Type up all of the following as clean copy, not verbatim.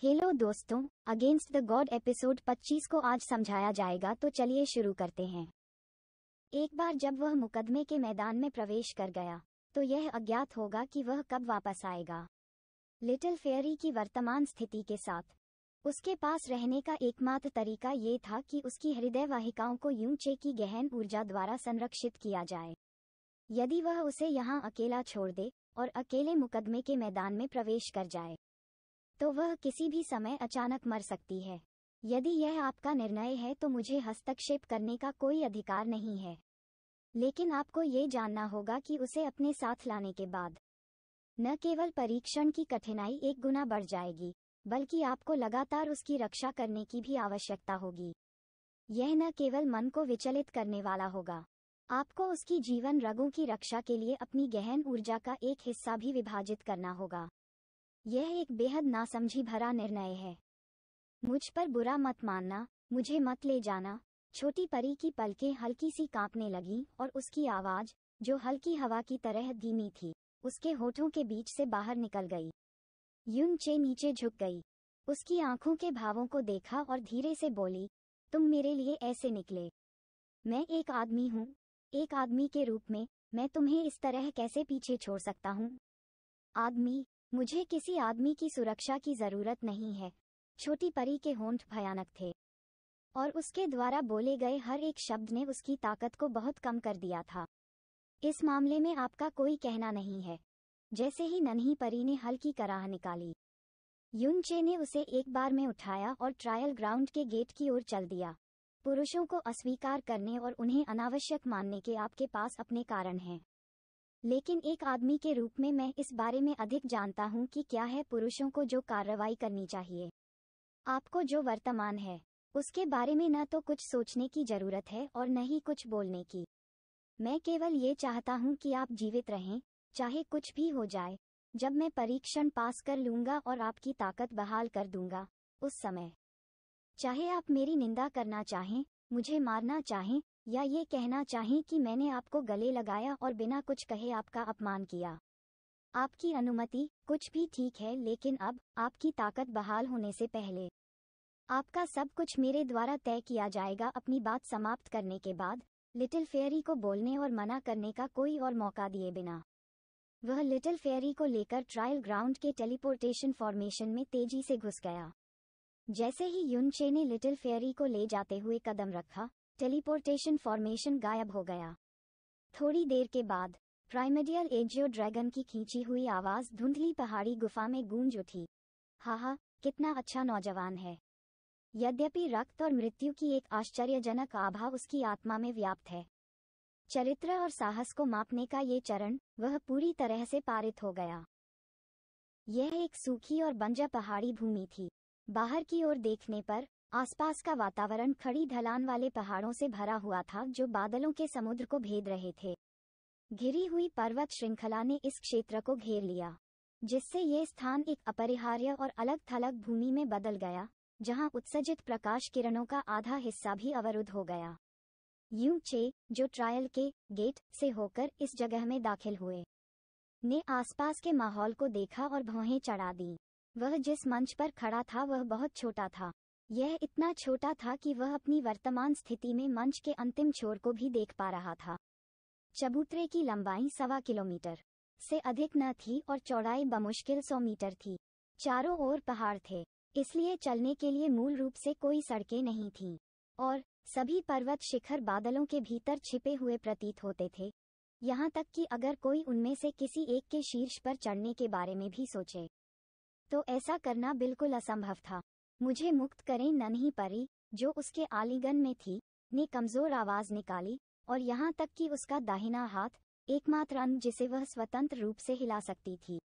Hello दोस्तों, against the God episode 25 को आज समझाया जाएगा, तो चलिए शुरू करते हैं। एक बार जब वह मुकदमे के मैदान में प्रवेश कर गया तो यह अज्ञात होगा कि वह कब वापस आएगा। लिटिल फेयरी की वर्तमान स्थिति के साथ उसके पास रहने का एकमात्र तरीका ये था कि उसकी हृदय वाहिकाओं को यूं चे की गहन ऊर्जा द्वारा संरक्षित किया जाए। यदि वह उसे यहाँ अकेला छोड़ दे और अकेले मुकदमे के मैदान में प्रवेश कर जाए तो वह किसी भी समय अचानक मर सकती है। यदि यह आपका निर्णय है तो मुझे हस्तक्षेप करने का कोई अधिकार नहीं है, लेकिन आपको ये जानना होगा कि उसे अपने साथ लाने के बाद न केवल परीक्षण की कठिनाई 1 गुना बढ़ जाएगी, बल्कि आपको लगातार उसकी रक्षा करने की भी आवश्यकता होगी। यह न केवल मन को विचलित करने वाला होगा, आपको उसकी जीवन रगों की रक्षा के लिए अपनी गहन ऊर्जा का एक हिस्सा भी विभाजित करना होगा। यह एक बेहद नासमझी भरा निर्णय है। मुझ पर बुरा मत मानना, मुझे मत ले जाना। छोटी परी की पलकें हल्की सी कांपने लगीं और उसकी आवाज, जो हल्की हवा की तरह धीमी थी, उसके होठों के बीच से बाहर निकल गई। यून चे नीचे झुक गई, उसकी आंखों के भावों को देखा और धीरे से बोली, तुम मेरे लिए ऐसे निकले। मैं एक आदमी हूँ, एक आदमी के रूप में मैं तुम्हें इस तरह कैसे पीछे छोड़ सकता हूँ? आदमी? मुझे किसी आदमी की सुरक्षा की जरूरत नहीं है। छोटी परी के होंठ भयानक थे और उसके द्वारा बोले गए हर एक शब्द ने उसकी ताकत को बहुत कम कर दिया था। इस मामले में आपका कोई कहना नहीं है। जैसे ही नन्ही परी ने हल्की कराह निकाली, यून चे ने उसे एक बार में उठाया और ट्रायल ग्राउंड के गेट की ओर चल दिया। पुरुषों को अस्वीकार करने और उन्हें अनावश्यक मानने के आपके पास अपने कारण हैं, लेकिन एक आदमी के रूप में मैं इस बारे में अधिक जानता हूं कि क्या है पुरुषों को जो कार्रवाई करनी चाहिए। आपको जो वर्तमान है उसके बारे में न तो कुछ सोचने की जरूरत है और न ही कुछ बोलने की। मैं केवल ये चाहता हूं कि आप जीवित रहें, चाहे कुछ भी हो जाए। जब मैं परीक्षण पास कर लूंगा और आपकी ताकत बहाल कर दूंगा, उस समय चाहे आप मेरी निंदा करना चाहें, मुझे मारना चाहें या ये कहना चाहें कि मैंने आपको गले लगाया और बिना कुछ कहे आपका अपमान किया, आपकी अनुमति, कुछ भी ठीक है। लेकिन अब आपकी ताकत बहाल होने से पहले आपका सब कुछ मेरे द्वारा तय किया जाएगा। अपनी बात समाप्त करने के बाद लिटिल फेयरी को बोलने और मना करने का कोई और मौका दिए बिना वह लिटिल फेयरी को लेकर ट्रायल ग्राउंड के टेलीपोर्टेशन फॉर्मेशन में तेजी से घुस गया। जैसे ही यून चे ने लिटिल फेयरी को ले जाते हुए कदम रखा, टेलीपोर्टेशन फॉर्मेशन गायब हो गया। थोड़ी देर के बाद प्राइमेडियल एजियो ड्रैगन की खींची हुई आवाज धुंधली पहाड़ी गुफा में गूंज उठी। हाहा, कितना अच्छा नौजवान है। यद्यपि रक्त और मृत्यु की एक आश्चर्यजनक आभा उसकी आत्मा में व्याप्त है, चरित्र और साहस को मापने का ये चरण वह पूरी तरह से पारित हो गया। यह एक सूखी और बंजर पहाड़ी भूमि थी। बाहर की ओर देखने पर आसपास का वातावरण खड़ी ढलान वाले पहाड़ों से भरा हुआ था, जो बादलों के समुद्र को भेद रहे थे। घिरी हुई पर्वत श्रृंखला ने इस क्षेत्र को घेर लिया, जिससे ये स्थान एक अपरिहार्य और अलग थलग भूमि में बदल गया, जहां उत्सर्जित प्रकाश किरणों का आधा हिस्सा भी अवरुद्ध हो गया। यूं चे, जो ट्रायल के गेट से होकर इस जगह में दाखिल हुए, ने आसपास के माहौल को देखा और भौहें चढ़ा दी। वह जिस मंच पर खड़ा था वह बहुत छोटा था। यह इतना छोटा था कि वह अपनी वर्तमान स्थिति में मंच के अंतिम छोर को भी देख पा रहा था। चबूतरे की लंबाई 1.25 किलोमीटर से अधिक न थी और चौड़ाई बमुश्किल 100 मीटर थी। चारों ओर पहाड़ थे, इसलिए चलने के लिए मूल रूप से कोई सड़कें नहीं थीं, और सभी पर्वत शिखर बादलों के भीतर छिपे हुए प्रतीत होते थे। यहाँ तक कि अगर कोई उनमें से किसी एक के शीर्ष पर चढ़ने के बारे में भी सोचे तो ऐसा करना बिल्कुल असंभव था। मुझे मुक्त करें, नन्ही परी, जो उसके आलिंगन में थी, ने कमजोर आवाज निकाली, और यहाँ तक कि उसका दाहिना हाथ, एकमात्र अंग जिसे वह स्वतंत्र रूप से हिला सकती थी,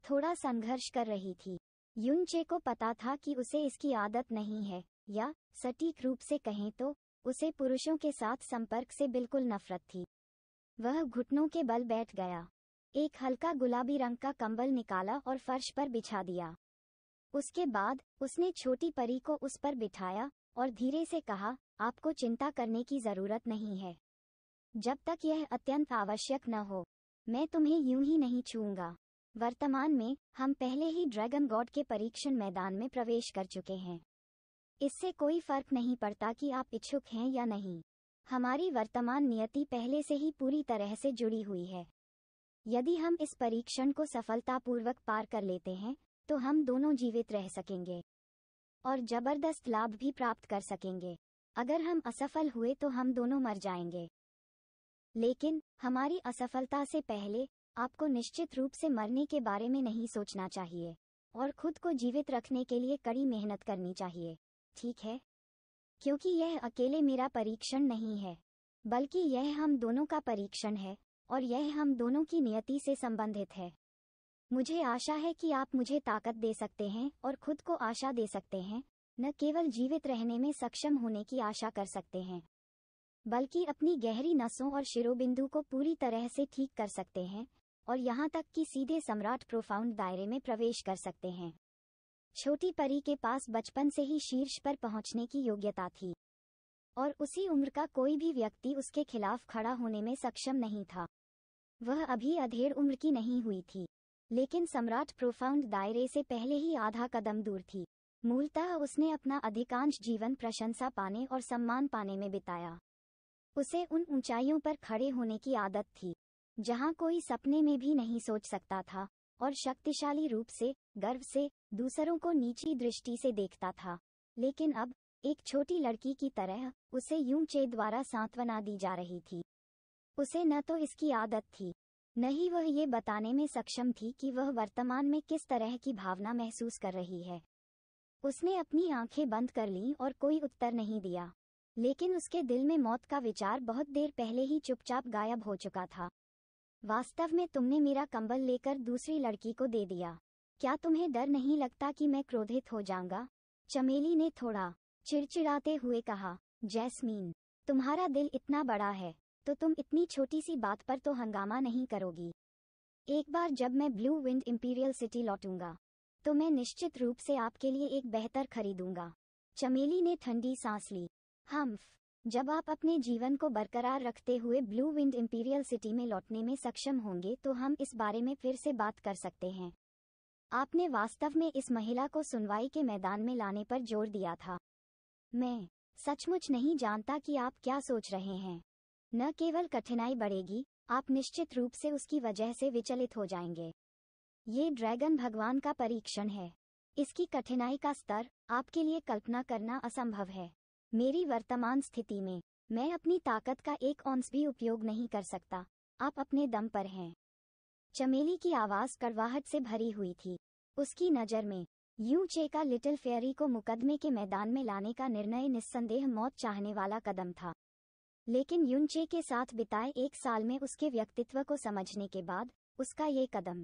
थोड़ा संघर्ष कर रही थी। यून चे को पता था कि उसे इसकी आदत नहीं है, या सटीक रूप से कहें तो उसे पुरुषों के साथ संपर्क से बिल्कुल नफरत थी। वह घुटनों के बल बैठ गया, एक हल्का गुलाबी रंग का कंबल निकाला और फर्श पर बिछा दिया। उसके बाद उसने छोटी परी को उस पर बिठाया और धीरे से कहा, आपको चिंता करने की जरूरत नहीं है। जब तक यह अत्यंत आवश्यक न हो, मैं तुम्हें यूं ही नहीं छूऊंगा। वर्तमान में हम पहले ही ड्रैगन गॉड के परीक्षण मैदान में प्रवेश कर चुके हैं। इससे कोई फर्क नहीं पड़ता कि आप इच्छुक हैं या नहीं। हमारी वर्तमान नियति पहले से ही पूरी तरह से जुड़ी हुई है। यदि हम इस परीक्षण को सफलतापूर्वक पार कर लेते हैं तो हम दोनों जीवित रह सकेंगे और जबरदस्त लाभ भी प्राप्त कर सकेंगे। अगर हम असफल हुए तो हम दोनों मर जाएंगे। लेकिन हमारी असफलता से पहले आपको निश्चित रूप से मरने के बारे में नहीं सोचना चाहिए और खुद को जीवित रखने के लिए कड़ी मेहनत करनी चाहिए, ठीक है? क्योंकि यह अकेले मेरा परीक्षण नहीं है, बल्कि यह हम दोनों का परीक्षण है और यह हम दोनों की नियति से संबंधित है। मुझे आशा है कि आप मुझे ताकत दे सकते हैं और खुद को आशा दे सकते हैं, न केवल जीवित रहने में सक्षम होने की आशा कर सकते हैं, बल्कि अपनी गहरी नसों और शिरोबिंदु को पूरी तरह से ठीक कर सकते हैं और यहाँ तक कि सीधे सम्राट प्रोफाउंड दायरे में प्रवेश कर सकते हैं। छोटी परी के पास बचपन से ही शीर्ष पर पहुंचने की योग्यता थी और उसी उम्र का कोई भी व्यक्ति उसके खिलाफ खड़ा होने में सक्षम नहीं था। वह अभी अधेड़ उम्र की नहीं हुई थी, लेकिन सम्राट प्रोफाउंड दायरे से पहले ही आधा कदम दूर थी। मूलतः उसने अपना अधिकांश जीवन प्रशंसा पाने और सम्मान पाने में बिताया। उसे उन ऊंचाइयों पर खड़े होने की आदत थी जहां कोई सपने में भी नहीं सोच सकता था और शक्तिशाली रूप से, गर्व से दूसरों को नीची दृष्टि से देखता था। लेकिन अब एक छोटी लड़की की तरह उसे यूं चे द्वारा सांत्वना दी जा रही थी। उसे न तो इसकी आदत थी, न ही वह ये बताने में सक्षम थी कि वह वर्तमान में किस तरह की भावना महसूस कर रही है। उसने अपनी आंखें बंद कर लीं और कोई उत्तर नहीं दिया, लेकिन उसके दिल में मौत का विचार बहुत देर पहले ही चुपचाप गायब हो चुका था। वास्तव में तुमने मेरा कंबल लेकर दूसरी लड़की को दे दिया। क्या तुम्हें डर नहीं लगता कि मैं क्रोधित हो जाऊंगा? चमेली ने थोड़ा चिड़चिड़ाते हुए कहा। जैस्मीन, तुम्हारा दिल इतना बड़ा है तो तुम इतनी छोटी सी बात पर तो हंगामा नहीं करोगी। एक बार जब मैं ब्लू विंड इंपीरियल सिटी लौटूंगा तो मैं निश्चित रूप से आपके लिए एक बेहतर खरीदूंगा। चमेली ने ठंडी सांस ली। हम्फ, जब आप अपने जीवन को बरकरार रखते हुए ब्लू विंड इंपीरियल सिटी में लौटने में सक्षम होंगे तो हम इस बारे में फिर से बात कर सकते हैं। आपने वास्तव में इस महिला को सुनवाई के मैदान में लाने पर जोर दिया था। मैं सचमुच नहीं जानता कि आप क्या सोच रहे हैं। न केवल कठिनाई बढ़ेगी, आप निश्चित रूप से उसकी वजह से विचलित हो जाएंगे। ये ड्रैगन भगवान का परीक्षण है। इसकी कठिनाई का स्तर आपके लिए कल्पना करना असंभव है। मेरी वर्तमान स्थिति में मैं अपनी ताकत का एक औंस भी उपयोग नहीं कर सकता। आप अपने दम पर हैं। चमेली की आवाज कड़वाहट से भरी हुई थी। उसकी नज़र में यूं चे का लिटिल फेयरी को मुकदमे के मैदान में लाने का निर्णय निस्संदेह मौत चाहने वाला कदम था। लेकिन यूनचे के साथ बिताए एक साल में उसके व्यक्तित्व को समझने के बाद उसका ये कदम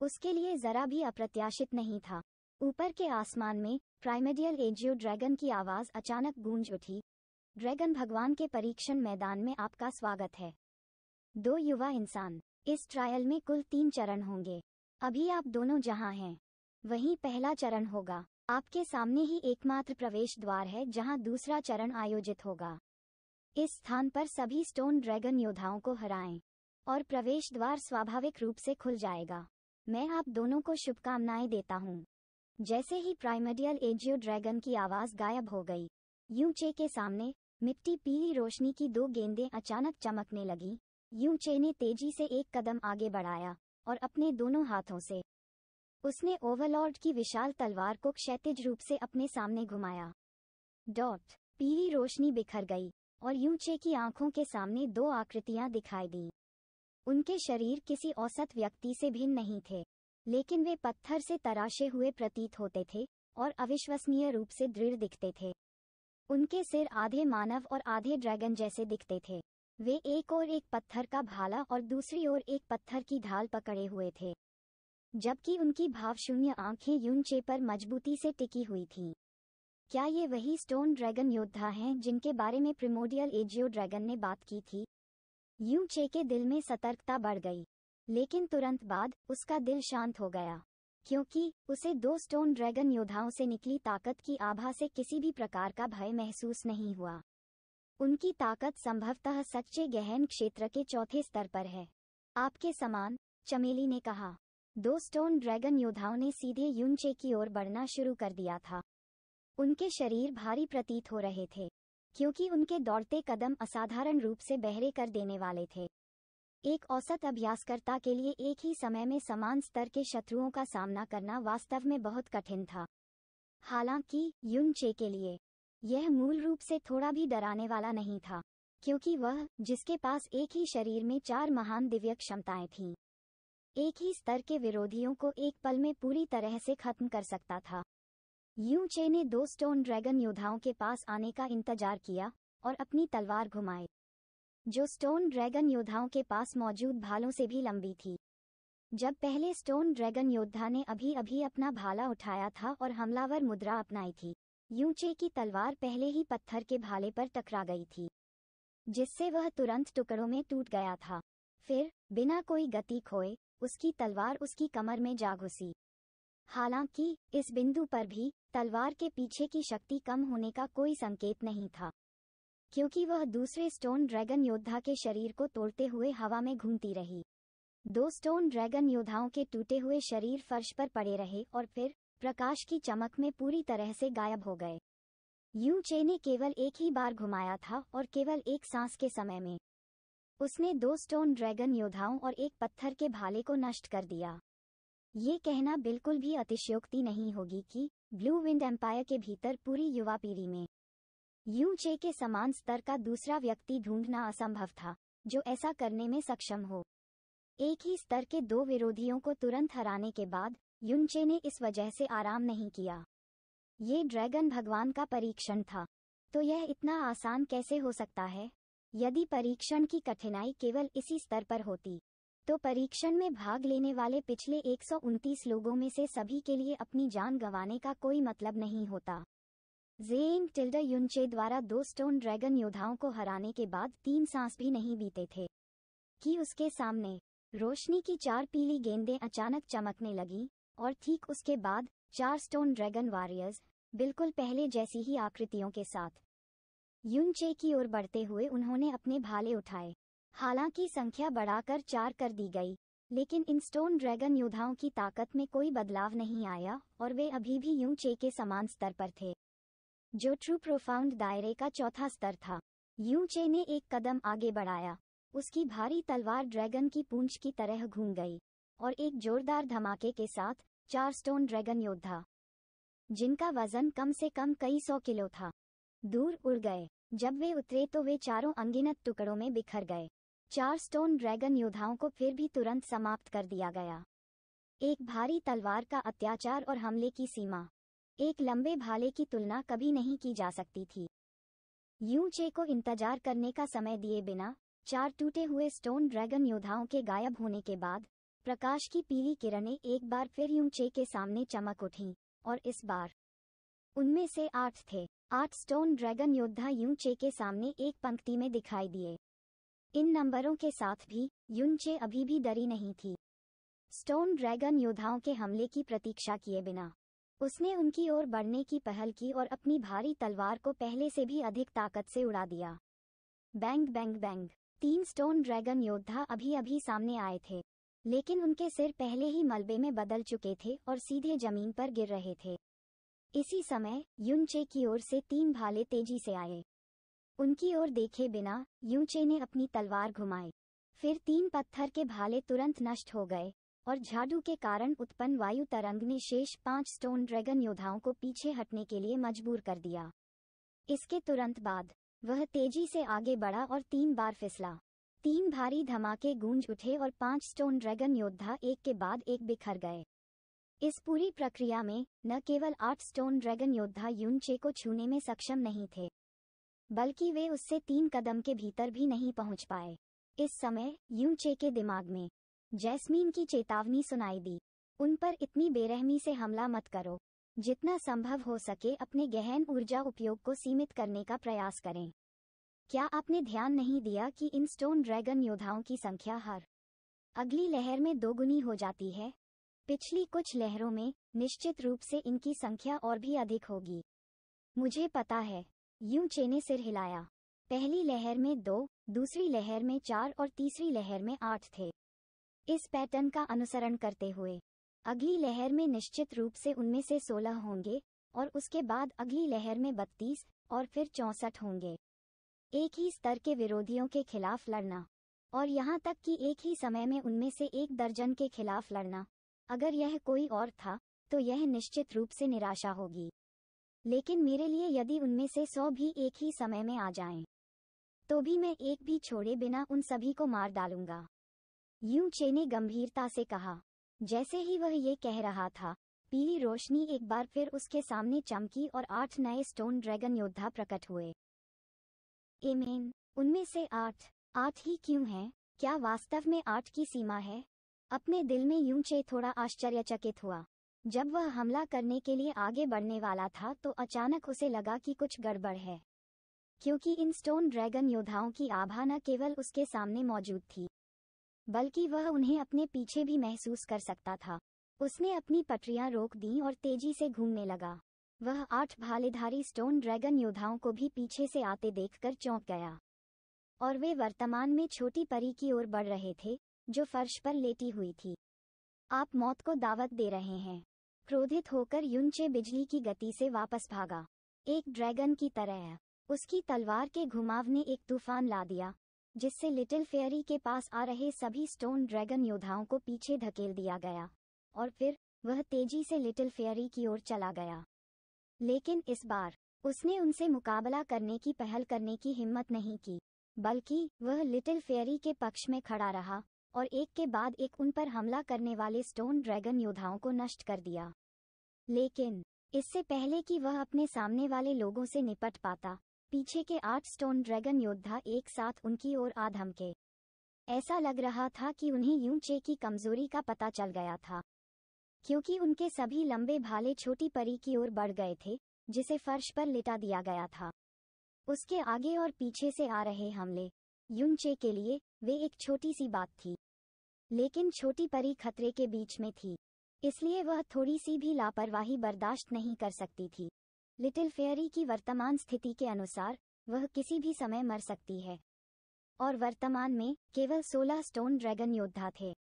उसके लिए जरा भी अप्रत्याशित नहीं था। ऊपर के आसमान में प्राइमेडियल एजियो ड्रैगन की आवाज अचानक गूंज उठी। ड्रैगन भगवान के परीक्षण मैदान में आपका स्वागत है। 2 युवा इंसान। इस ट्रायल में कुल 3 चरण होंगे। अभी आप दोनों जहां हैं वहीं पहला चरण होगा। आपके सामने ही एकमात्र प्रवेश द्वार है जहां दूसरा चरण आयोजित होगा। इस स्थान पर सभी स्टोन ड्रैगन योद्धाओं को हराएं और प्रवेश द्वार स्वाभाविक रूप से खुल जाएगा। मैं आप दोनों को शुभकामनाएं देता हूं। जैसे ही प्राइमेडियल एजियो ड्रैगन की आवाज गायब हो गई, यूचे के सामने मिट्टी पीली रोशनी की 2 गेंदें अचानक चमकने लगी। यूचे ने तेजी से एक कदम आगे बढ़ाया और अपने दोनों हाथों से उसने ओवरलॉर्ड की विशाल तलवार को क्षैतिज रूप से अपने सामने घुमाया। डॉट, पीली रोशनी बिखर गई और यूचे की आंखों के सामने 2 आकृतियां दिखाई दी। उनके शरीर किसी औसत व्यक्ति से भिन्न नहीं थे, लेकिन वे पत्थर से तराशे हुए प्रतीत होते थे और अविश्वसनीय रूप से दृढ़ दिखते थे। उनके सिर आधे मानव और आधे ड्रैगन जैसे दिखते थे। वे एक ओर एक पत्थर का भाला और दूसरी ओर एक पत्थर की ढाल पकड़े हुए थे, जबकि उनकी भावशून्य आंखें यूनचे पर मजबूती से टिकी हुई थीं। क्या ये वही स्टोन ड्रैगन योद्धा हैं जिनके बारे में प्रिमोडियल एजियो ड्रैगन ने बात की थी? यूचे के दिल में सतर्कता बढ़ गई, लेकिन तुरंत बाद उसका दिल शांत हो गया, क्योंकि उसे 2 स्टोन ड्रैगन योद्धाओं से निकली ताकत की आभा से किसी भी प्रकार का भय महसूस नहीं हुआ। उनकी ताकत संभवतः सच्चे गहन क्षेत्र के चौथे स्तर पर है। आपके समान, चमेली ने कहा। दो स्टोन ड्रैगन योद्धाओं ने सीधे युनचे की ओर बढ़ना शुरू कर दिया था। उनके शरीर भारी प्रतीत हो रहे थे, क्योंकि उनके दौड़ते कदम असाधारण रूप से बहरे कर देने वाले थे। एक औसत अभ्यासकर्ता के लिए एक ही समय में समान स्तर के शत्रुओं का सामना करना वास्तव में बहुत कठिन था। हालांकि युनचे के लिए यह मूल रूप से थोड़ा भी डराने वाला नहीं था, क्योंकि वह, जिसके पास एक ही शरीर में 4 महान दिव्य क्षमताएं थीं, एक ही स्तर के विरोधियों को एक पल में पूरी तरह से खत्म कर सकता था। युनचे ने 2 स्टोन ड्रैगन योद्धाओं के पास आने का इंतजार किया और अपनी तलवार घुमाई, जो स्टोन ड्रैगन योद्धाओं के पास मौजूद भालों से भी लंबी थी। जब पहले स्टोन ड्रैगन योद्धा ने अभी अभी अपना भाला उठाया था और हमलावर मुद्रा अपनाई थी, युनचे की तलवार पहले ही पत्थर के भाले पर टकरा गई थी, जिससे वह तुरंत टुकड़ों में टूट गया था। फिर, बिना कोई गति खोए, उसकी तलवार उसकी कमर में जा घुसी। हालांकि, इस बिंदु पर भी, तलवार के पीछे की शक्ति कम होने का कोई संकेत नहीं था, क्योंकि वह दूसरे स्टोन ड्रैगन योद्धा के शरीर को तोड़ते हुए हवा में घूमती रही। 2 स्टोन ड्रैगन योद्धाओं के टूटे हुए शरीर फर्श पर पड़े रहे और फिर, प्रकाश की चमक में पूरी तरह से गायब हो गए। युनचे ने केवल एक ही बार घुमाया था और केवल एक सांस के समय में उसने 2 स्टोन ड्रैगन योद्धाओं और एक पत्थर के भाले को नष्ट कर दिया। ये कहना बिल्कुल भी अतिशयोक्ति नहीं होगी कि ब्लू विंड एम्पायर के भीतर पूरी युवा पीढ़ी में युनचे के समान स्तर का दूसरा व्यक्ति ढूंढना असंभव था, जो ऐसा करने में सक्षम हो। एक ही स्तर के 2 विरोधियों को तुरंत हराने के बाद युनचे ने इस वजह से आराम नहीं किया। ये ड्रैगन भगवान का परीक्षण था, तो यह इतना आसान कैसे हो सकता है? यदि परीक्षण की कठिनाई केवल इसी स्तर पर होती, तो परीक्षण में भाग लेने वाले पिछले 129 लोगों में से सभी के लिए अपनी जान गंवाने का कोई मतलब नहीं होता। ज़ेंग टिल्डा युनचे द्वारा 2 स्टोन ड्रैगन योद्धाओं को हराने के बाद 3 सांस भी नहीं बीते थे कि उसके सामने रोशनी की 4 पीली गेंदें अचानक चमकने लगीं, और ठीक उसके बाद 4 स्टोन ड्रैगन वॉरियर्स, बिल्कुल पहले जैसी ही आकृतियों के साथ, युनचे की ओर बढ़ते हुए उन्होंने अपने भाले उठाए। हालांकि संख्या बढ़ाकर 4 कर दी गई, लेकिन इन स्टोन ड्रैगन योद्धाओं की ताकत में कोई बदलाव नहीं आया और वे अभी भी युनचे के समान स्तर पर थे, जो ट्रू प्रोफाउंड दायरे का चौथा स्तर था। युनचे ने एक कदम आगे बढ़ाया, उसकी भारी तलवार ड्रैगन की पूंछ की तरह घूम गई, और एक जोरदार धमाके के साथ 4 स्टोन ड्रैगन योद्धा, जिनका वजन कम से कम कई 100 किलो था, दूर उड़ गए। जब वे उतरे तो वे चारों अनगिनत टुकड़ों में बिखर गए। 4 स्टोन ड्रैगन योद्धाओं को फिर भी तुरंत समाप्त कर दिया गया। एक भारी तलवार का अत्याचार और हमले की सीमा एक लंबे भाले की तुलना कभी नहीं की जा सकती थी। युनचे को इंतजार करने का समय दिए बिना 4 टूटे हुए स्टोन ड्रैगन योद्धाओं के गायब होने के बाद, प्रकाश की पीली किरणें एक बार फिर युनचे के सामने चमक उठीं, और इस बार उनमें से 8 थे। 8 स्टोन ड्रैगन योद्धा युनचे के सामने एक पंक्ति में दिखाई दिए। इन नंबरों के साथ भी, युनचे अभी भी डरी नहीं थी। स्टोन ड्रैगन योद्धाओं के हमले की प्रतीक्षा किए बिना, उसने उनकी ओर बढ़ने की पहल की और अपनी भारी तलवार को पहले से भी अधिक ताकत से उड़ा दिया। Bang bang bang. 3 stone dragon योद्धा अभी अभी सामने आए थे, लेकिन उनके सिर पहले ही मलबे में बदल चुके थे और सीधे जमीन पर गिर रहे थे। इसी समय, युनचे की ओर से 3 भाले तेजी से आए। उनकी ओर देखे बिना, युनचे ने अपनी तलवार घुमाई। फिर 3 पत्थर के भाले तुरंत नष्ट हो गए, और झाड़ू के कारण उत्पन्न वायु तरंग ने शेष 5 स्टोन ड्रैगन योद्धाओं को पीछे हटने के लिए मजबूर कर दिया। इसके तुरंत बाद, वह तेजी से आगे बढ़ा और 3 बार फिसला। 3 भारी धमाके गूंज उठे और 5 स्टोन ड्रैगन योद्धा एक के बाद एक बिखर गए। इस पूरी प्रक्रिया में, न केवल 8 स्टोन ड्रैगन योद्धा युनचे को छूने में सक्षम नहीं थे, बल्कि वे उससे 3 कदम के भीतर भी नहीं पहुंच पाए। इस समय, युनचे के दिमाग में जैस्मीन की चेतावनी सुनाई दी। उन पर इतनी बेरहमी से हमला मत करो। जितना संभव हो सके अपने गहन ऊर्जा उपयोग को सीमित करने का प्रयास करें। क्या आपने ध्यान नहीं दिया कि इन स्टोन ड्रैगन योद्धाओं की संख्या हर अगली लहर में 2 गुनी हो जाती है? पिछली कुछ लहरों में, निश्चित रूप से इनकी संख्या और भी अधिक होगी। मुझे पता है। युनचे ने सिर हिलाया। पहली लहर में 2, दूसरी लहर में 4 और तीसरी लहर में 8 थे। इस पैटर्न का अनुसरण करते हुए अगली लहर में निश्चित रूप से उनमें से 16 होंगे और उसके बाद अगली लहर में 32 और फिर 64 होंगे। एक ही स्तर के विरोधियों के खिलाफ लड़ना, और यहाँ तक कि एक ही समय में उनमें से 1 दर्जन के खिलाफ लड़ना, अगर यह कोई और था तो यह निश्चित रूप से निराशा होगी। लेकिन मेरे लिए यदि उनमें से 100 भी एक ही समय में आ जाएं, तो भी मैं एक भी छोड़े बिना उन सभी को मार डालूंगा, यू चे ने गंभीरता से कहा। जैसे ही वह ये कह रहा था, पीली रोशनी एक बार फिर उसके सामने चमकी और 8 नए स्टोन ड्रैगन योद्धा प्रकट हुए। एमेन, उनमें से 8 ही क्यों हैं? क्या वास्तव में 8 की सीमा है? अपने दिल में यू चे थोड़ा आश्चर्यचकित हुआ। जब वह हमला करने के लिए आगे बढ़ने वाला था तो अचानक उसे लगा कि कुछ गड़बड़ है, क्योंकि इन स्टोन ड्रैगन योद्धाओं की आभा न केवल उसके सामने मौजूद थी, बल्कि वह उन्हें अपने पीछे भी महसूस कर सकता था। उसने अपनी पटरियां रोक दीं और तेजी से घूमने लगा। वह 8 भालेधारी स्टोन ड्रैगन योद्धाओं को भी पीछे से आते देखकर चौंक गया, और वे वर्तमान में छोटी परी की ओर बढ़ रहे थे, जो फर्श पर लेटी हुई थी। आप मौत को दावत दे रहे हैं। क्रोधित होकर युन चे बिजली की गति से वापस भागा, एक ड्रैगन की तरह। उसकी तलवार के घुमाव ने एक तूफान ला दिया, जिससे लिटिल फेयरी के पास आ रहे सभी स्टोन ड्रैगन योद्धाओं को पीछे धकेल दिया गया, और फिर वह तेजी से लिटिल फेयरी की ओर चला गया। लेकिन इस बार उसने उनसे मुकाबला करने की पहल करने की हिम्मत नहीं की, बल्कि वह लिटिल फेयरी के पक्ष में खड़ा रहा और एक के बाद एक उन पर हमला करने वाले स्टोन ड्रैगन योद्धाओं को नष्ट कर दिया। लेकिन इससे पहले कि वह अपने सामने वाले लोगों से निपट पाता, पीछे के 8 स्टोन ड्रैगन योद्धा एक साथ उनकी ओर आ धमके। ऐसा लग रहा था कि उन्हें यू चे की कमजोरी का पता चल गया था, क्योंकि उनके सभी लंबे भाले छोटी परी की ओर बढ़ गए थे, जिसे फर्श पर लिटा दिया गया था। उसके आगे और पीछे से आ रहे हमले युन चे के लिए वे एक छोटी सी बात थी, लेकिन छोटी परी खतरे के बीच में थी, इसलिए वह थोड़ी सी भी लापरवाही बर्दाश्त नहीं कर सकती थी। लिटिल फेयरी की वर्तमान स्थिति के अनुसार वह किसी भी समय मर सकती है, और वर्तमान में केवल 16 स्टोन ड्रैगन योद्धा थे।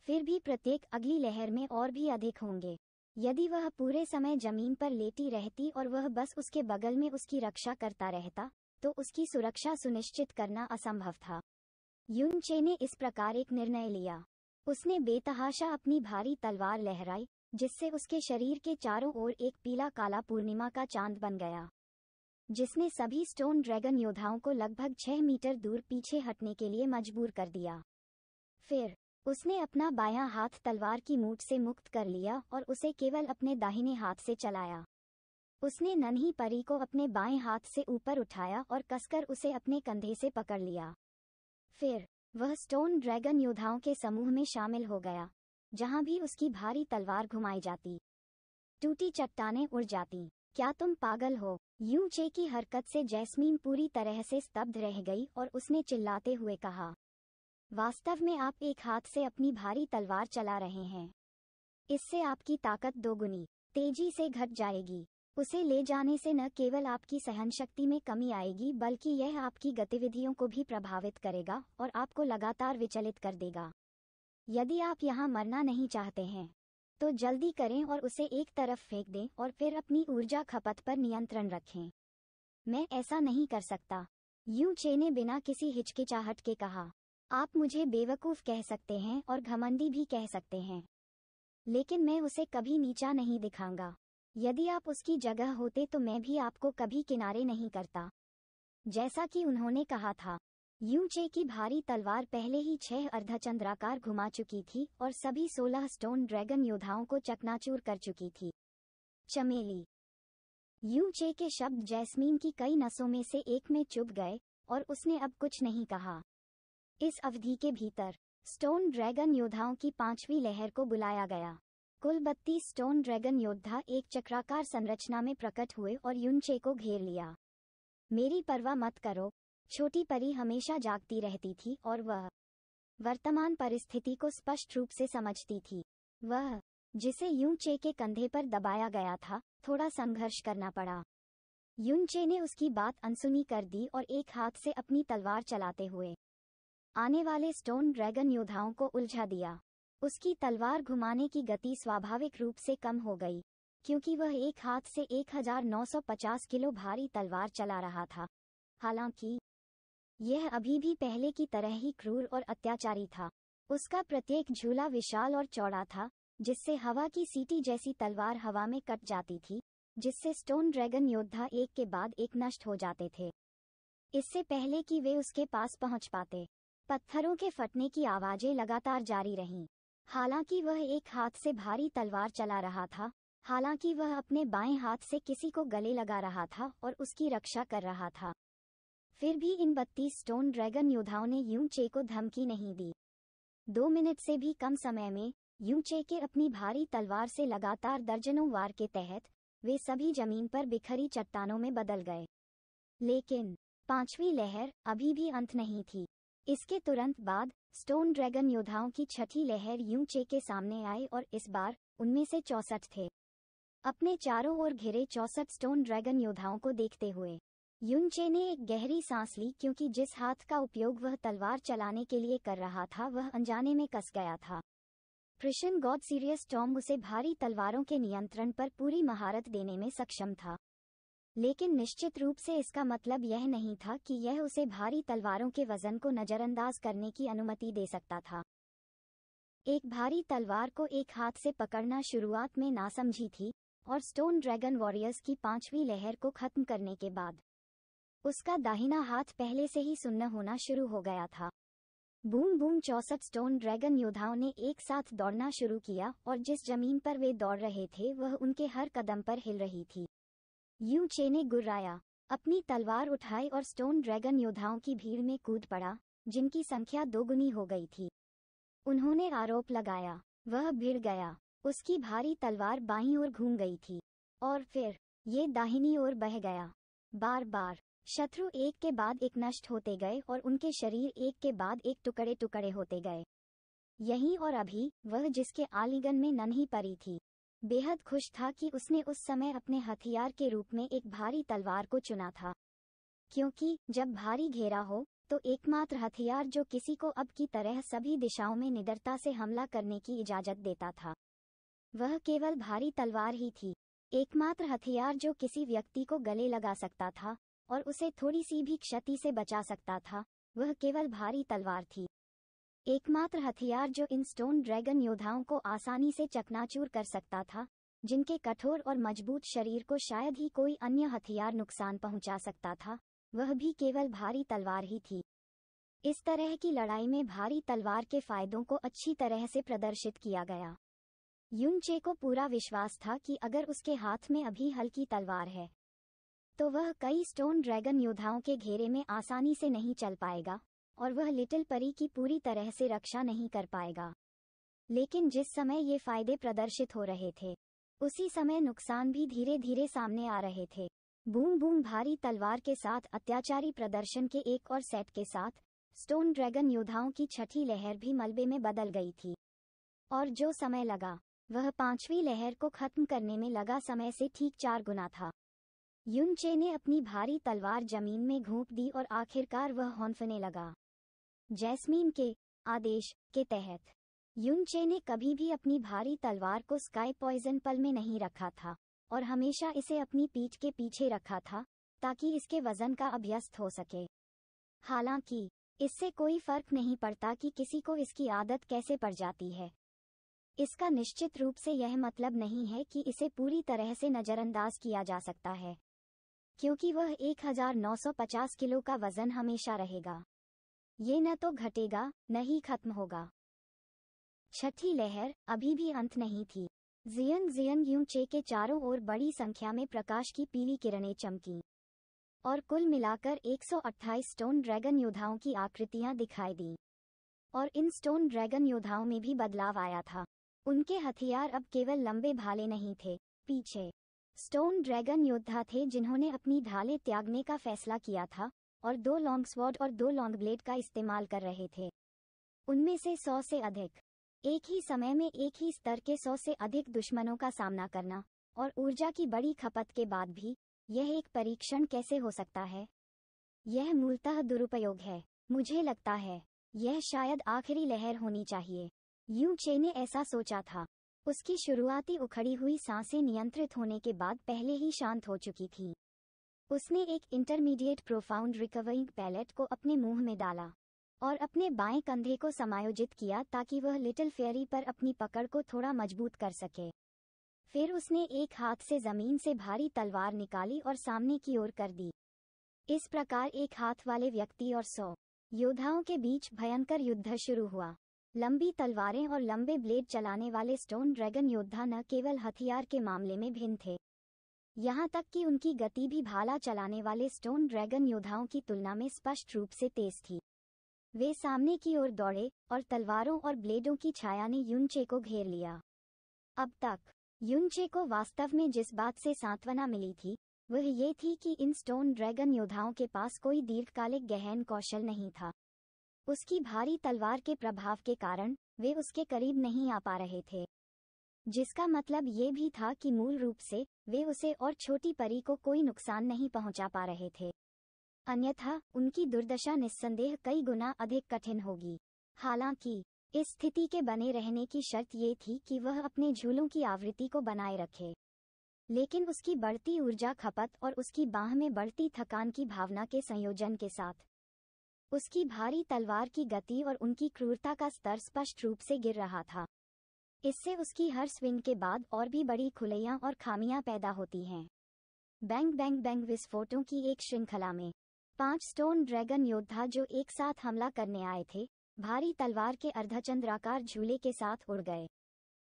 फिर भी प्रत्येक अगली लहर में और भी अधिक होंगे। यदि वह पूरे समय जमीन पर लेटी रहती और वह बस उसके बगल में उसकी रक्षा करता रहता, तो उसकी सुरक्षा सुनिश्चित करना असंभव था। युन चे ने इस प्रकार एक निर्णय लिया। उसने बेतहाशा अपनी भारी तलवार लहराई, जिससे उसके शरीर के चारों ओर एक पीला काला पूर्णिमा का चांद बन गया, जिसने सभी स्टोन ड्रैगन योद्धाओं को लगभग 6 मीटर दूर पीछे हटने के लिए मजबूर कर दिया। फिर उसने अपना बायां हाथ तलवार की मूठ से मुक्त कर लिया और उसे केवल अपने दाहिने हाथ से चलाया। उसने नन्ही परी को अपने बाएं हाथ से ऊपर उठाया और कसकर उसे अपने कंधे से पकड़ लिया। फिर वह स्टोन ड्रैगन योद्धाओं के समूह में शामिल हो गया। जहां भी उसकी भारी तलवार घुमाई जाती, टूटी चट्टानें उड़ जाती। क्या तुम पागल हो? यू चे की हरकत से जैस्मीन पूरी तरह से स्तब्ध रह गई और उसने चिल्लाते हुए कहा, वास्तव में आप एक हाथ से अपनी भारी तलवार चला रहे हैं। इससे आपकी ताकत दोगुनी तेजी से घट जाएगी। उसे ले जाने से न केवल आपकी सहनशक्ति में कमी आएगी, बल्कि यह आपकी गतिविधियों को भी प्रभावित करेगा और आपको लगातार विचलित कर देगा। यदि आप यहाँ मरना नहीं चाहते हैं, तो जल्दी करें और उसे एक तरफ फेंक दें और फिर अपनी ऊर्जा खपत पर नियंत्रण रखें। मैं ऐसा नहीं कर सकता, यू चे ने बिना किसी हिचकिचाहट के कहा। आप मुझे बेवकूफ़ कह सकते हैं और घमंडी भी कह सकते हैं, लेकिन मैं उसे कभी नीचा नहीं दिखाऊंगा। यदि आप उसकी जगह होते तो मैं भी आपको कभी किनारे नहीं करता। जैसा कि उन्होंने कहा था, यू चे की भारी तलवार पहले ही 6 अर्धचंद्राकार घुमा चुकी थी और सभी 16 स्टोन ड्रैगन योद्धाओं को चकनाचूर कर चुकी थी। चमेली। यू चे के शब्द जैस्मीन की कई नसों में से एक में चुभ गए और उसने अब कुछ नहीं कहा। इस अवधि के भीतर स्टोन ड्रैगन योद्धाओं की 5वीं लहर को बुलाया गया। कुल 32 स्टोन ड्रैगन योद्धा एक चक्राकार संरचना में प्रकट हुए और युन चे को घेर लिया। मेरी परवाह मत करो, छोटी परी हमेशा जागती रहती थी और वह वर्तमान परिस्थिति को स्पष्ट रूप से समझती थी। वह, जिसे युन चे के कंधे पर दबाया गया था, थोड़ा संघर्ष करना पड़ा। युन चे ने उसकी बात अनसुनी कर दी और एक हाथ से अपनी तलवार चलाते हुए आने वाले स्टोन ड्रैगन योद्धाओं को उलझा दिया। उसकी तलवार घुमाने की गति स्वाभाविक रूप से कम हो गई, क्योंकि वह एक हाथ से 1950 किलो भारी तलवार चला रहा था। हालांकि यह अभी भी पहले की तरह ही क्रूर और अत्याचारी था। उसका प्रत्येक झूला विशाल और चौड़ा था, जिससे हवा की सीटी जैसी तलवार हवा में कट जाती थी, जिससे स्टोन ड्रैगन योद्धा एक के बाद एक नष्ट हो जाते थे, इससे पहले कि वे उसके पास पहुंच पाते। पत्थरों के फटने की आवाजें लगातार जारी रहीं। हालांकि वह एक हाथ से भारी तलवार चला रहा था, हालांकि वह अपने बाएं हाथ से किसी को गले लगा रहा था और उसकी रक्षा कर रहा था। फिर भी इन 32 स्टोन ड्रैगन योद्धाओं ने युंग चे को धमकी नहीं दी। 2 मिनट से भी कम समय में युंग चे के अपनी भारी तलवार से लगातार दर्जनों वार के तहत वे सभी जमीन पर बिखरी चट्टानों में बदल गए। लेकिन पांचवी लहर अभी भी अंत नहीं थी। इसके तुरंत बाद स्टोन ड्रैगन योद्धाओं की छठी लहर युंग चे के सामने आई और इस बार उनमें से 64 थे। अपने चारों ओर घिरे 64 स्टोन ड्रैगन योद्धाओं को देखते हुए युंग चे ने एक गहरी सांस ली, क्योंकि जिस हाथ का उपयोग वह तलवार चलाने के लिए कर रहा था वह अनजाने में कस गया था। प्रिशन गॉड सीरियस टॉम उसे भारी तलवारों के नियंत्रण पर पूरी महारत देने में सक्षम था, लेकिन निश्चित रूप से इसका मतलब यह नहीं था कि यह उसे भारी तलवारों के वजन को नजरअंदाज करने की अनुमति दे सकता था। एक भारी तलवार को एक हाथ से पकड़ना शुरुआत में नासमझी थी, और स्टोन ड्रैगन वॉरियर्स की पांचवी लहर को खत्म करने के बाद उसका दाहिना हाथ पहले से ही सुन्न होना शुरू हो गया था। बूम बूम 64 स्टोन ड्रैगन योद्धाओं ने एक साथ दौड़ना शुरू किया, और जिस जमीन पर वे दौड़ रहे थे वह उनके हर कदम पर हिल रही थी। युंग चे ने गुर्राया, अपनी तलवार उठाई और स्टोन ड्रैगन योद्धाओं की भीड़ में कूद पड़ा, जिनकी संख्या दोगुनी हो गई थी। उन्होंने आरोप लगाया, वह भिड़ गया। उसकी भारी तलवार बाईं ओर घूम गई थी, और फिर ये दाहिनी ओर बह गया। बार बार शत्रु एक के बाद एक नष्ट होते गए और उनके शरीर एक के बाद एक टुकड़े टुकड़े होते गए। यहीं और अभी वह जिसके आलिंगन में नन्ही परी थी, बेहद खुश था कि उसने उस समय अपने हथियार के रूप में एक भारी तलवार को चुना था, क्योंकि जब भारी घेरा हो तो एकमात्र हथियार जो किसी को अब की तरह सभी दिशाओं में निडरता से हमला करने की इजाजत देता था, वह केवल भारी तलवार ही थी। एकमात्र हथियार जो किसी व्यक्ति को गले लगा सकता था और उसे थोड़ी सी भी क्षति से बचा सकता था, वह केवल भारी तलवार थी। एकमात्र हथियार जो इन स्टोन ड्रैगन योद्धाओं को आसानी से चकनाचूर कर सकता था, जिनके कठोर और मजबूत शरीर को शायद ही कोई अन्य हथियार नुकसान पहुंचा सकता था, वह भी केवल भारी तलवार ही थी। इस तरह की लड़ाई में भारी तलवार के फायदों को अच्छी तरह से प्रदर्शित किया गया। युंग चे को पूरा विश्वास था कि अगर उसके हाथ में अभी हल्की तलवार है तो वह कई स्टोन ड्रैगन योद्धाओं के घेरे में आसानी से नहीं चल पाएगा और वह लिटिल परी की पूरी तरह से रक्षा नहीं कर पाएगा। लेकिन जिस समय ये फायदे प्रदर्शित हो रहे थे, उसी समय नुकसान भी धीरे धीरे सामने आ रहे थे। बूम बूम भारी तलवार के साथ अत्याचारी प्रदर्शन के एक और सेट के साथ स्टोन ड्रैगन योद्धाओं की छठी लहर भी मलबे में बदल गई थी, और जो समय लगा वह पांचवी लहर को खत्म करने में लगा समय से ठीक 4 गुना था। युंग चे ने अपनी भारी तलवार जमीन में घोंप दी और आखिरकार वह हौंफने लगा। जैस्मीन के आदेश के तहत युंग चे ने कभी भी अपनी भारी तलवार को स्काई पॉइजन पल में नहीं रखा था और हमेशा इसे अपनी पीठ के पीछे रखा था ताकि इसके वजन का अभ्यस्त हो सके। हालांकि इससे कोई फर्क नहीं पड़ता कि किसी को इसकी आदत कैसे पड़ जाती है। इसका निश्चित रूप से यह मतलब नहीं है कि इसे पूरी तरह से नजरअंदाज किया जा सकता है, क्योंकि वह 1950 किलो का वजन हमेशा रहेगा। ये न तो घटेगा न ही खत्म होगा। छठी लहर अभी भी अंत नहीं थी। जियन जियन युंग चे के चारों ओर बड़ी संख्या में प्रकाश की पीली किरणें चमकीं और कुल मिलाकर 128 स्टोन ड्रैगन योद्धाओं की आकृतियां दिखाई दीं। और इन स्टोन ड्रैगन योद्धाओं में भी बदलाव आया था। उनके हथियार अब केवल लंबे भाले नहीं थे, पीछे स्टोन ड्रैगन योद्धा थे जिन्होंने अपनी ढालें त्यागने का फैसला किया था और 2 लॉन्ग स्वॉर्ड और 2 लॉन्ग ब्लेड का इस्तेमाल कर रहे थे। उनमें से 100 से अधिक। एक ही समय में एक ही स्तर के 100 से अधिक दुश्मनों का सामना करना और ऊर्जा की बड़ी खपत के बाद भी यह एक परीक्षण कैसे हो सकता है? यह मूलतः दुरुपयोग है। मुझे लगता है यह शायद आखिरी लहर होनी चाहिए। यू चे ने ऐसा सोचा था। उसकी शुरुआती उखड़ी हुई सांसें नियंत्रित होने के बाद पहले ही शांत हो चुकी थी। उसने एक इंटरमीडिएट प्रोफाउंड रिकवरिंग पैलेट को अपने मुंह में डाला और अपने बाएं कंधे को समायोजित किया ताकि वह लिटिल फेयरी पर अपनी पकड़ को थोड़ा मजबूत कर सके। फिर उसने एक हाथ से जमीन से भारी तलवार निकाली और सामने की ओर कर दी। इस प्रकार एक हाथ वाले व्यक्ति और 100 योद्धाओं के बीच भयंकर युद्ध शुरू हुआ। लंबी तलवारें और लंबे ब्लेड चलाने वाले स्टोन ड्रैगन योद्धा न केवल हथियार के मामले में भिन्न थे, यहाँ तक कि उनकी गति भी भाला चलाने वाले स्टोन ड्रैगन योद्धाओं की तुलना में स्पष्ट रूप से तेज थी। वे सामने की ओर दौड़े और तलवारों और ब्लेडों की छाया ने युनचे को घेर लिया। अब तक युनचे को वास्तव में जिस बात से सांत्वना मिली थी वह ये थी कि इन स्टोन ड्रैगन योद्धाओं के पास कोई दीर्घकालिक गहन कौशल नहीं था। उसकी भारी तलवार के प्रभाव के कारण वे उसके करीब नहीं आ पा रहे थे, जिसका मतलब ये भी था कि मूल रूप से वे उसे और छोटी परी को कोई नुकसान नहीं पहुंचा पा रहे थे। अन्यथा उनकी दुर्दशा निस्संदेह कई गुना अधिक कठिन होगी। हालांकि इस स्थिति के बने रहने की शर्त ये थी कि वह अपने झूलों की आवृत्ति को बनाए रखे, लेकिन उसकी बढ़ती ऊर्जा खपत और उसकी बाह में बढ़ती थकान की भावना के संयोजन के साथ उसकी भारी तलवार की गति और उनकी क्रूरता का स्तर स्पष्ट रूप से गिर रहा था। इससे उसकी हर स्विंग के बाद और भी बड़ी खुलैयां और खामियां पैदा होती हैं। बैंग बैंग बैंग विस्फोटों की एक श्रृंखला में 5 स्टोन ड्रैगन योद्धा जो एक साथ हमला करने आए थे, भारी तलवार के अर्धचंद्राकार झूले के साथ उड़ गए।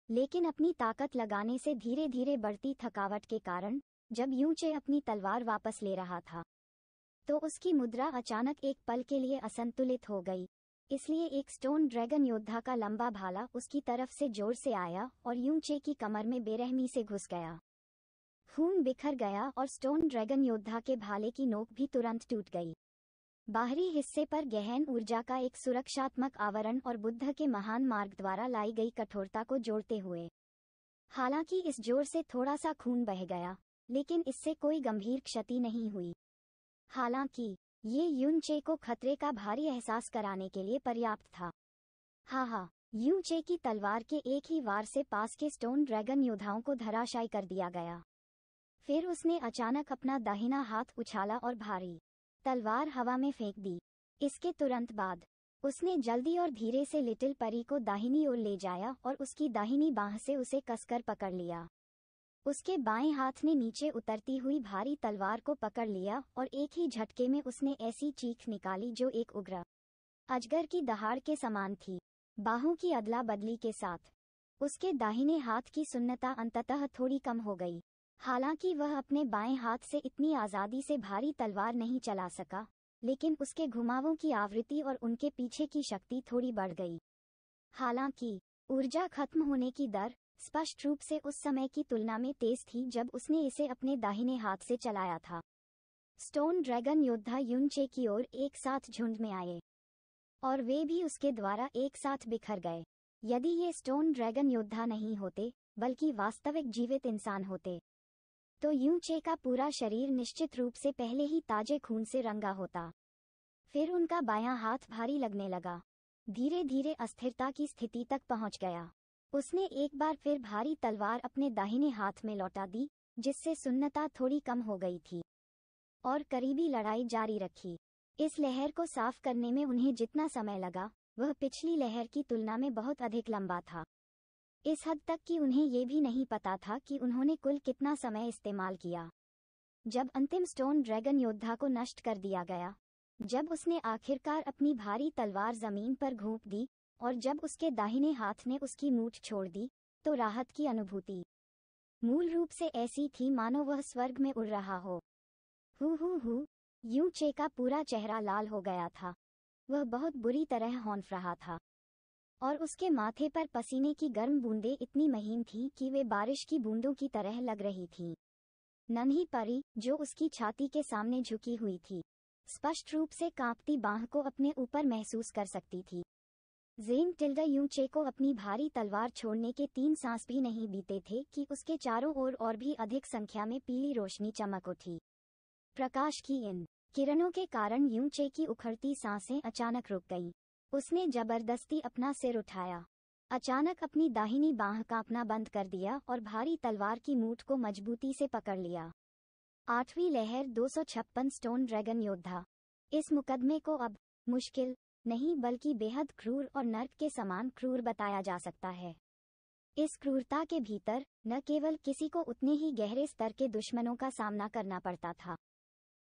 लेकिन अपनी ताकत लगाने से धीरे धीरे बढ़ती थकावट के कारण जब युनचे अपनी तलवार वापस ले रहा था तो उसकी मुद्रा अचानक एक पल के लिए असंतुलित हो गई। इसलिए एक स्टोन ड्रैगन योद्धा का लंबा भाला उसकी तरफ से जोर से आया और युनचे की कमर में बेरहमी से घुस गया। खून बिखर गया और स्टोन ड्रैगन योद्धा के भाले की नोक भी तुरंत टूट गई। बाहरी हिस्से पर गहन ऊर्जा का एक सुरक्षात्मक आवरण और बुद्ध के महान मार्ग द्वारा लाई गई कठोरता को जोड़ते हुए। हालांकि इस जोर से थोड़ा सा खून बह गया, लेकिन इससे कोई गंभीर क्षति नहीं हुई। हालांकि ये युनचे को खतरे का भारी एहसास कराने के लिए पर्याप्त था। हाँ, युनचे की तलवार के एक ही वार से पास के स्टोन ड्रैगन योद्धाओं को धराशायी कर दिया गया। फिर उसने अचानक अपना दाहिना हाथ उछाला और भारी तलवार हवा में फेंक दी। इसके तुरंत बाद उसने जल्दी और धीरे से लिटिल परी को दाहिनी ओर ले जाया और उसकी दाहिनी बांह से उसे कसकर पकड़ लिया। उसके बाएं हाथ ने नीचे उतरती हुई भारी तलवार को पकड़ लिया और एक ही झटके में उसने ऐसी चीख निकाली जो एक उग्र अजगर की दहाड़ के समान थी। बाहों की अदला बदली के साथ उसके दाहिने हाथ की सुन्नता अंततः थोड़ी कम हो गई। हालांकि वह अपने बाएं हाथ से इतनी आज़ादी से भारी तलवार नहीं चला सका, लेकिन उसके घुमावों की आवृत्ति और उनके पीछे की शक्ति थोड़ी बढ़ गई। हालांकि ऊर्जा खत्म होने की दर स्पष्ट रूप से उस समय की तुलना में तेज थी जब उसने इसे अपने दाहिने हाथ से चलाया था। स्टोन ड्रैगन योद्धा युनचे की ओर एक साथ झुंड में आए और वे भी उसके द्वारा एक साथ बिखर गए। यदि ये स्टोन ड्रैगन योद्धा नहीं होते बल्कि वास्तविक जीवित इंसान होते तो युनचे का पूरा शरीर निश्चित रूप से पहले ही ताजे खून से रंगा होता। फिर उनका बायां हाथ भारी लगने लगा, धीरे धीरे अस्थिरता की स्थिति तक पहुंच गया। उसने एक बार फिर भारी तलवार अपने दाहिने हाथ में लौटा दी, जिससे सुन्नता थोड़ी कम हो गई थी, और करीबी लड़ाई जारी रखी। इस लहर को साफ करने में उन्हें जितना समय लगा वह पिछली लहर की तुलना में बहुत अधिक लंबा था। इस हद तक कि उन्हें ये भी नहीं पता था कि उन्होंने कुल कितना समय इस्तेमाल किया। जब अंतिम स्टोन ड्रैगन योद्धा को नष्ट कर दिया गया, जब उसने आखिरकार अपनी भारी तलवार जमीन पर घोंप दी और जब उसके दाहिने हाथ ने उसकी मूठ छोड़ दी, तो राहत की अनुभूति मूल रूप से ऐसी थी मानो वह स्वर्ग में उड़ रहा हो। हु युनचे का पूरा चेहरा लाल हो गया था। वह बहुत बुरी तरह हौंफ रहा था और उसके माथे पर पसीने की गर्म बूंदें इतनी महीन थीं कि वे बारिश की बूंदों की तरह लग रही थीं। नन्ही परी, जो उसकी छाती के सामने झुकी हुई थी, स्पष्ट रूप से कांपती बांह को अपने ऊपर महसूस कर सकती थी। ज़ेन टिल्डा युनचे को अपनी भारी तलवार छोड़ने के 3 सांस भी नहीं बीते थे कि उसके चारों ओर और भी अधिक संख्या में पीली रोशनी चमक उठी। प्रकाश की इन किरणों के कारण युनचे की उखड़ती सांसें अचानक रुक गईं। उसने जबरदस्ती अपना सिर उठाया। अचानक अपनी दाहिनी बांह कांपना बंद कर दिया और भारी तलवार की मूठ को मजबूती से पकड़ लिया। 8वीं लहर 256 स्टोन ड्रैगन योद्धा। इस मुकदमे को अब मुश्किल नहीं बल्कि बेहद क्रूर और नर्क के समान क्रूर बताया जा सकता है। इस क्रूरता के भीतर न केवल किसी को उतने ही गहरे स्तर के दुश्मनों का सामना करना पड़ता था,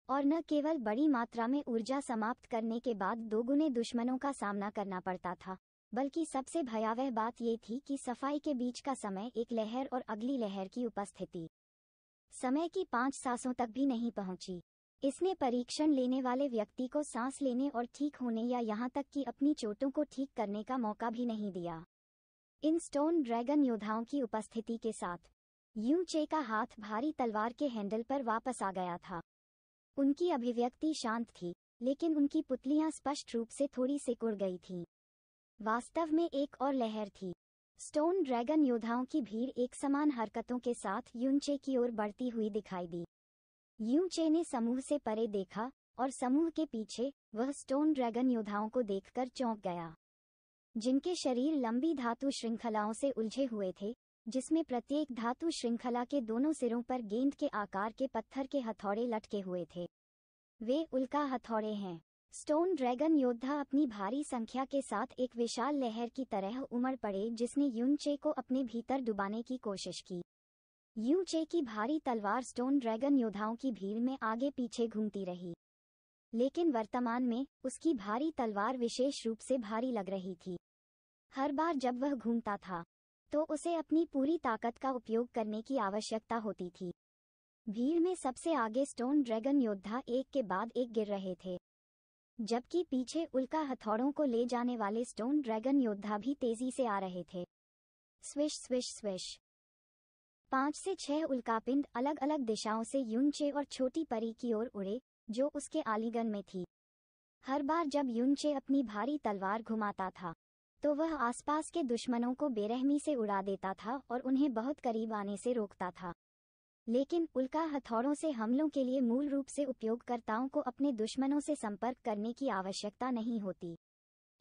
और न केवल बड़ी मात्रा में ऊर्जा समाप्त करने के बाद दोगुने दुश्मनों का सामना करना पड़ता था, बल्कि सबसे भयावह बात ये थी कि सफाई के बीच का समय, एक लहर और अगली लहर की उपस्थिति, समय की 5 सांसों तक भी नहीं पहुंची। इसने परीक्षण लेने वाले व्यक्ति को सांस लेने और ठीक होने या यहाँ तक कि अपनी चोटों को ठीक करने का मौका भी नहीं दिया। इन स्टोन ड्रैगन योद्धाओं की उपस्थिति के साथ यू चे का हाथ भारी तलवार के हैंडल पर वापस आ गया था। उनकी अभिव्यक्ति शांत थी, लेकिन उनकी पुतलियां स्पष्ट रूप से थोड़ी सिकुड़ गई थीं। वास्तव में एक और लहर थी। स्टोन ड्रैगन योद्धाओं की भीड़ एक समान हरकतों के साथ यूनचे की ओर बढ़ती हुई दिखाई दी। यूनचे ने समूह से परे देखा और समूह के पीछे वह स्टोन ड्रैगन योद्धाओं को देखकर चौंक गया, जिनके शरीर लंबी धातु श्रृंखलाओं से उलझे हुए थे, जिसमें प्रत्येक धातु श्रृंखला के दोनों सिरों पर गेंद के आकार के पत्थर के हथौड़े लटके हुए थे। वे उल्का हथौड़े हैं। स्टोन ड्रैगन योद्धा अपनी भारी संख्या के साथ एक विशाल लहर की तरह उमड़ पड़े, जिसने यूनचे को अपने भीतर डुबाने की कोशिश की। यूनचे की भारी तलवार स्टोन ड्रैगन योद्धाओं की भीड़ में आगे पीछे घूमती रही, लेकिन वर्तमान में उसकी भारी तलवार विशेष रूप से भारी लग रही थी। हर बार जब वह घूमता था तो उसे अपनी पूरी ताकत का उपयोग करने की आवश्यकता होती थी। भीड़ में सबसे आगे स्टोन ड्रैगन योद्धा एक के बाद एक गिर रहे थे, जबकि पीछे उल्का हथौड़ों को ले जाने वाले स्टोन ड्रैगन योद्धा भी तेजी से आ रहे थे। Swish swish swish. 5 से 6 उल्कापिंड अलग अलग दिशाओं से यूनचे और छोटी परी की ओर उड़े, जो उसके आलिंगन में थी। हर बार जब यूनचे अपनी भारी तलवार घुमाता था तो वह आसपास के दुश्मनों को बेरहमी से उड़ा देता था और उन्हें बहुत करीब आने से रोकता था। लेकिन उल्का हथौड़ों से हमलों के लिए मूल रूप से उपयोगकर्ताओं को अपने दुश्मनों से संपर्क करने की आवश्यकता नहीं होती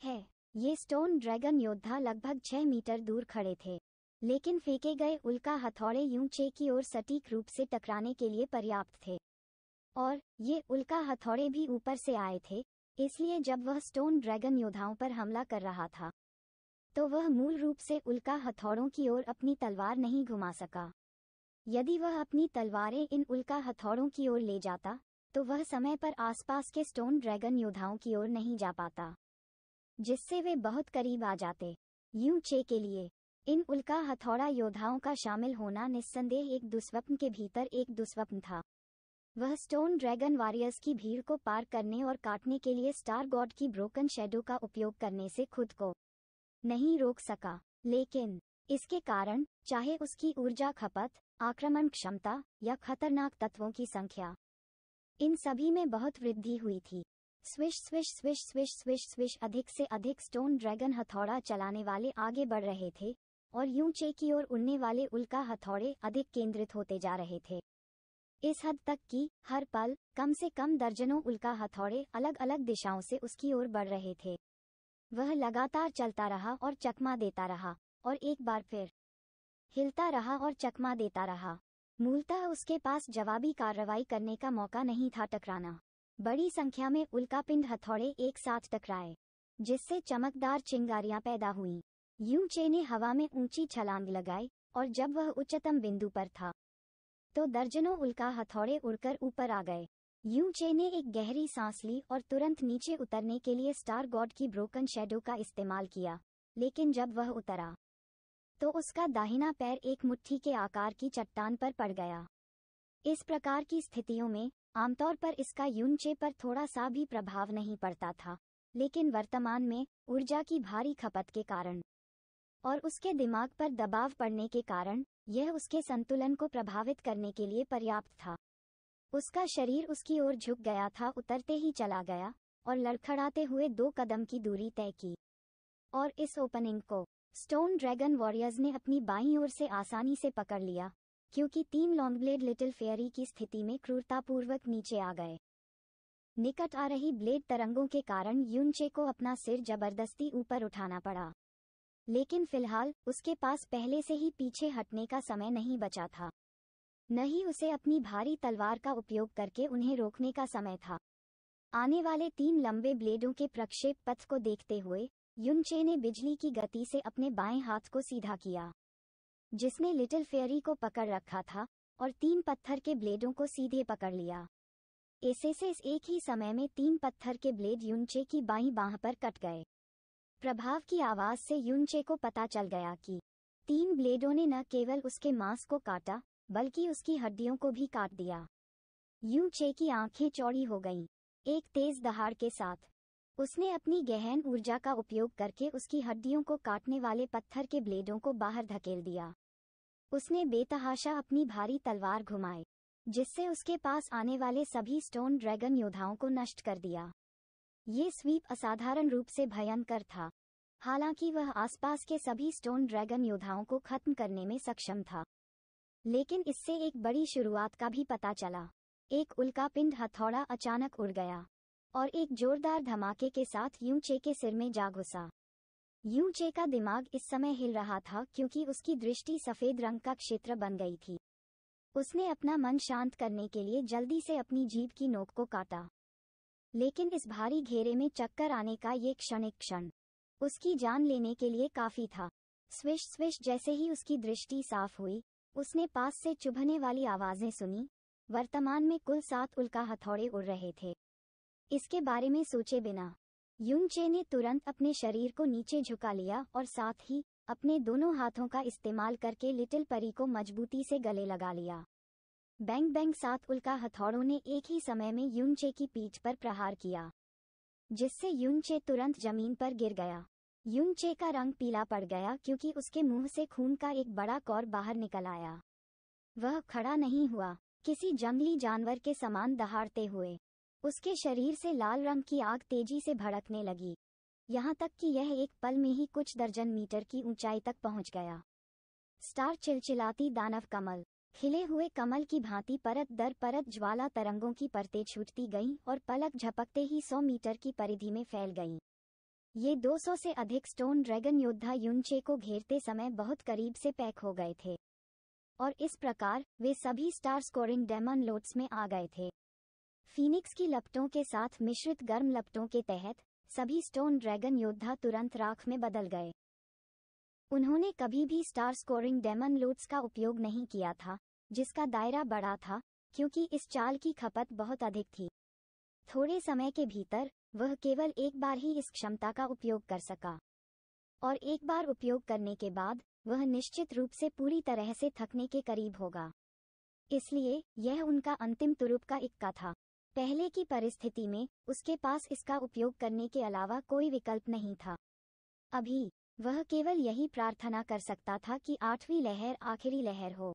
है। ये स्टोन ड्रैगन योद्धा लगभग 6 मीटर दूर खड़े थे, लेकिन फेंके गए उल्का हथौड़े यूनचे की ओर सटीक रूप से टकराने के लिए पर्याप्त थे। और ये उल्का हथौड़े भी ऊपर से आए थे, इसलिए जब वह स्टोन ड्रैगन योद्धाओं पर हमला कर रहा था तो वह मूल रूप से उल्का हथौड़ों की ओर अपनी तलवार नहीं घुमा सका। यदि वह अपनी तलवारें इन उल्का हथौड़ों की ओर ले जाता तो वह समय पर आसपास के स्टोन ड्रैगन योद्धाओं की ओर नहीं जा पाता, जिससे वे बहुत करीब आ जाते। यूनचे के लिए इन उल्का हथौड़ा योद्धाओं का शामिल होना निस्संदेह एक दुस्वप्न के भीतर एक दुस्वप्न था। वह स्टोन ड्रैगन वॉरियर्स की भीड़ को पार करने और काटने के लिए स्टार गॉड की ब्रोकन शैडो का उपयोग करने से खुद को नहीं रोक सका, लेकिन इसके कारण चाहे उसकी ऊर्जा खपत, आक्रमण क्षमता या खतरनाक तत्वों की संख्या, इन सभी में बहुत वृद्धि हुई थी। Swish swish swish swish swish swish. अधिक से अधिक स्टोन ड्रैगन हथौड़ा चलाने वाले आगे बढ़ रहे थे और यूनचे की ओर उड़ने वाले उल्का हथौड़े अधिक केंद्रित होते जा रहे थे, इस हद तक कि हर पल कम से कम दर्जनों उल्का हथौड़े अलग अलग दिशाओं से उसकी ओर बढ़ रहे थे। वह लगातार चलता रहा और चकमा देता रहा, और एक बार फिर हिलता रहा और चकमा देता रहा। मूलतः उसके पास जवाबी कार्रवाई करने का मौका नहीं था। टकराना। बड़ी संख्या में उल्कापिंड हथौड़े एक साथ टकराए, जिससे चमकदार चिंगारियां पैदा हुईं। यूनचे ने हवा में ऊंची छलांग लगाई, और जब वह उच्चतम बिंदु पर था तो दर्जनों उल्का हथौड़े उड़कर ऊपर आ गए। यूनचे ने एक गहरी सांस ली और तुरंत नीचे उतरने के लिए स्टार गॉड की ब्रोकन शैडो का इस्तेमाल किया, लेकिन जब वह उतरा तो उसका दाहिना पैर एक मुट्ठी के आकार की चट्टान पर पड़ गया। इस प्रकार की स्थितियों में आमतौर पर इसका यूनचे पर थोड़ा सा भी प्रभाव नहीं पड़ता था, लेकिन वर्तमान में ऊर्जा की भारी खपत के कारण और उसके दिमाग पर दबाव पड़ने के कारण यह उसके संतुलन को प्रभावित करने के लिए पर्याप्त था। उसका शरीर उसकी ओर झुक गया था, उतरते ही चला गया और लड़खड़ाते हुए 2 कदम की दूरी तय की। और इस ओपनिंग को स्टोन ड्रैगन वॉरियर्स ने अपनी बाईं ओर से आसानी से पकड़ लिया, क्योंकि 3 लॉन्गब्लेड लिटिल फेयरी की स्थिति में क्रूरतापूर्वक नीचे आ गए। निकट आ रही ब्लेड तरंगों के कारण यूनचे को अपना सिर जबरदस्ती ऊपर उठाना पड़ा, लेकिन फिलहाल उसके पास पहले से ही पीछे हटने का समय नहीं बचा था, न ही उसे अपनी भारी तलवार का उपयोग करके उन्हें रोकने का समय था। आने वाले 3 लंबे ब्लेडों के प्रक्षेप पथ को देखते हुए युनचे ने बिजली की गति से अपने बाएं हाथ को सीधा किया, जिसने लिटिल फेयरी को पकड़ रखा था, और 3 पत्थर के ब्लेडों को सीधे पकड़ लिया। ऐसे से एक ही समय में 3 पत्थर के ब्लेड युनचे की बाईं बांह पर कट गए। प्रभाव की आवाज से युनचे को पता चल गया कि 3 ब्लेडों ने न केवल उसके मांस को काटा, बल्कि उसकी हड्डियों को भी काट दिया। युनचे की आंखें चौड़ी हो गईं। एक तेज दहाड़ के साथ उसने अपनी गहन ऊर्जा का उपयोग करके उसकी हड्डियों को काटने वाले पत्थर के ब्लेडों को बाहर धकेल दिया। उसने बेतहाशा अपनी भारी तलवार घुमाई, जिससे उसके पास आने वाले सभी स्टोन ड्रैगन योद्धाओं को नष्ट कर दिया। ये स्वीप असाधारण रूप से भयंकर था। हालांकि वह आसपास के सभी स्टोन ड्रैगन योद्धाओं को खत्म करने में सक्षम था, लेकिन इससे एक बड़ी शुरुआत का भी पता चला। एक उल्कापिंड हथौड़ा अचानक उड़ गया और एक जोरदार धमाके के साथ युनचे के सिर में जा घुसा। युनचे का दिमाग इस समय हिल रहा था क्योंकि उसकी दृष्टि सफेद रंग का क्षेत्र बन गई थी। उसने अपना मन शांत करने के लिए जल्दी से अपनी जीभ की नोक को काटा, लेकिन इस भारी घेरे में चक्कर आने का ये क्षणिक क्षण उसकी जान लेने के लिए काफी था। स्विश स्विश जैसे ही उसकी दृष्टि साफ हुई, उसने पास से चुभने वाली आवाजें सुनी। वर्तमान में कुल 7 उल्का हथौड़े उड़ रहे थे। इसके बारे में सोचे बिना युनचे ने तुरंत अपने शरीर को नीचे झुका लिया और साथ ही अपने दोनों हाथों का इस्तेमाल करके लिटिल परी को मजबूती से गले लगा लिया। बैंग बैंग 7 उल्का हथौड़ों ने एक ही समय में युनचे की पीठ पर प्रहार किया, जिससे युनचे तुरंत जमीन पर गिर गया। युनचे का रंग पीला पड़ गया क्योंकि उसके मुंह से खून का एक बड़ा कौर बाहर निकल आया। वह खड़ा नहीं हुआ, किसी जंगली जानवर के समान दहाड़ते हुए उसके शरीर से लाल रंग की आग तेजी से भड़कने लगी, यहाँ तक कि यह एक पल में ही कुछ दर्जन मीटर की ऊंचाई तक पहुंच गया। स्टार चिलचिलाती दानव कमल, खिले हुए कमल की भांति परत दर परत ज्वाला तरंगों की परतें छूटती गईं और पलक झपकते ही 100 मीटर की परिधि में फैल गईं। ये 200 से अधिक स्टोन ड्रैगन योद्धा युनचे को घेरते समय बहुत करीब से पैक हो गए थे, और इस प्रकार वे सभी स्टार स्कोरिंग डेमन लोड्स में आ गए थे। फीनिक्स की लपटों के साथ मिश्रित गर्म लपटों के तहत सभी स्टोन ड्रैगन योद्धा तुरंत राख में बदल गए। उन्होंने कभी भी स्टार स्कोरिंग डेमन लोड्स का उपयोग नहीं किया था, जिसका दायरा बड़ा था, क्योंकि इस चाल की खपत बहुत अधिक थी। थोड़े समय के भीतर वह केवल एक बार ही इस क्षमता का उपयोग कर सका, और एक बार उपयोग करने के बाद वह निश्चित रूप से पूरी तरह से थकने के करीब होगा। इसलिए यह उनका अंतिम तुरुप का इक्का था। पहले की परिस्थिति में उसके पास इसका उपयोग करने के अलावा कोई विकल्प नहीं था। अभी वह केवल यही प्रार्थना कर सकता था कि 8वीं लहर आखिरी लहर हो।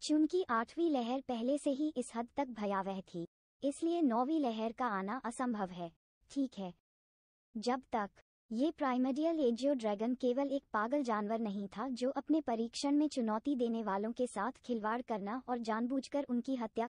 चूंकि 8वीं लहर पहले से ही इस हद तक भयावह थी, इसलिए 9वीं लहर का आना असंभव है। ठीक है, जब तक ये प्राइमर्डियल एजियो ड्रैगन केवल एक पागल जानवर नहीं था जो अपने परीक्षण में चुनौती देने वालों के साथ खिलवाड़ करना और जानबूझकर उनकी हत्या